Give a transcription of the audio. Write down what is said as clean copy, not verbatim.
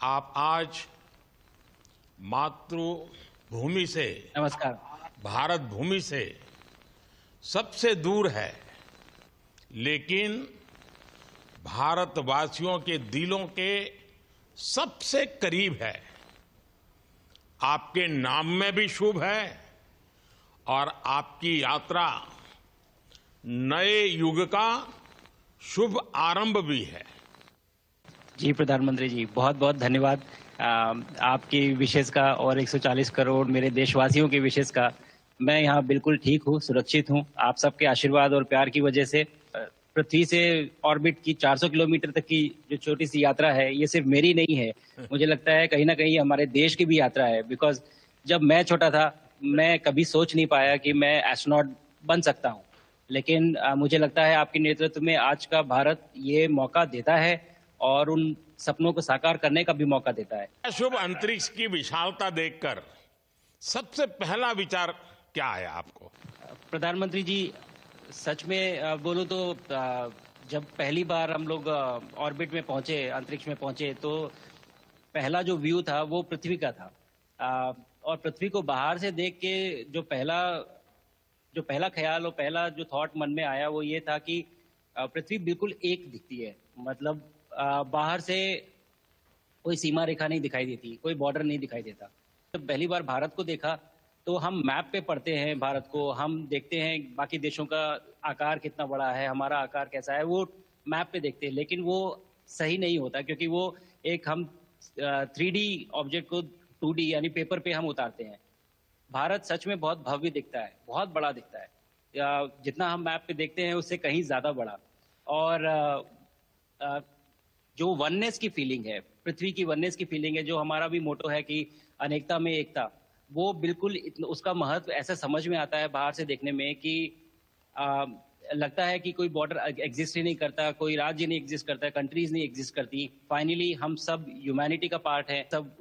आप आज मातृभूमि से, नमस्कार। भारत भूमि से सबसे दूर है, लेकिन भारतवासियों के दिलों के सबसे करीब है। आपके नाम में भी शुभ है और आपकी यात्रा नए युग का शुभ आरंभ भी है। जी प्रधानमंत्री जी, बहुत बहुत धन्यवाद आपकी विशेष का और 140 करोड़ मेरे देशवासियों की विशेष का। मैं यहाँ बिल्कुल ठीक हूँ, सुरक्षित हूँ। आप सबके आशीर्वाद और प्यार की वजह से पृथ्वी से ऑर्बिट की 400 किलोमीटर तक की जो छोटी सी यात्रा है, ये सिर्फ मेरी नहीं है। मुझे लगता है कहीं ना कहीं हमारे देश की भी यात्रा है। बिकॉज जब मैं छोटा था, मैं कभी सोच नहीं पाया कि मैं एस्ट्रोनॉट बन सकता हूँ। लेकिन मुझे लगता है आपके नेतृत्व में आज का भारत ये मौका देता है और उन सपनों को साकार करने का भी मौका देता है। शुभ अंतरिक्ष की विशालता देखकर सबसे पहला विचार क्या आया आपको? प्रधानमंत्री जी, सच में बोलूं तो जब पहली बार हम लोग ऑर्बिट में पहुंचे, अंतरिक्ष में पहुंचे, तो पहला जो व्यू था वो पृथ्वी का था। और पृथ्वी को बाहर से देख के जो पहला ख्याल और पहला जो थॉट मन में आया वो ये था कि पृथ्वी बिल्कुल एक दिखती है। मतलब बाहर से कोई सीमा रेखा नहीं दिखाई देती, कोई बॉर्डर नहीं दिखाई देता। जब पहली बार भारत को देखा तो हम मैप पे पढ़ते हैं भारत को, हम देखते हैं बाकी देशों का आकार कितना बड़ा है, हमारा आकार कैसा है, वो मैप पे देखते हैं। लेकिन वो सही नहीं होता, क्योंकि वो एक हम 3D ऑब्जेक्ट को 2D यानी पेपर पे हम उतारते हैं। भारत सच में बहुत भव्य दिखता है, बहुत बड़ा दिखता है। जितना हम मैप पे देखते हैं उससे कहीं ज्यादा बड़ा। और जो वननेस की फीलिंग है, पृथ्वी की वननेस की फीलिंग है, जो हमारा भी मोटो है कि अनेकता में एकता, वो बिल्कुल उसका महत्व ऐसा समझ में आता है बाहर से देखने में कि लगता है कि कोई बॉर्डर एग्जिस्ट ही नहीं करता, कोई राज्य नहीं एग्जिस्ट करता, कंट्रीज नहीं एग्जिस्ट करती। फाइनली हम सब ह्यूमैनिटी का पार्ट है, सब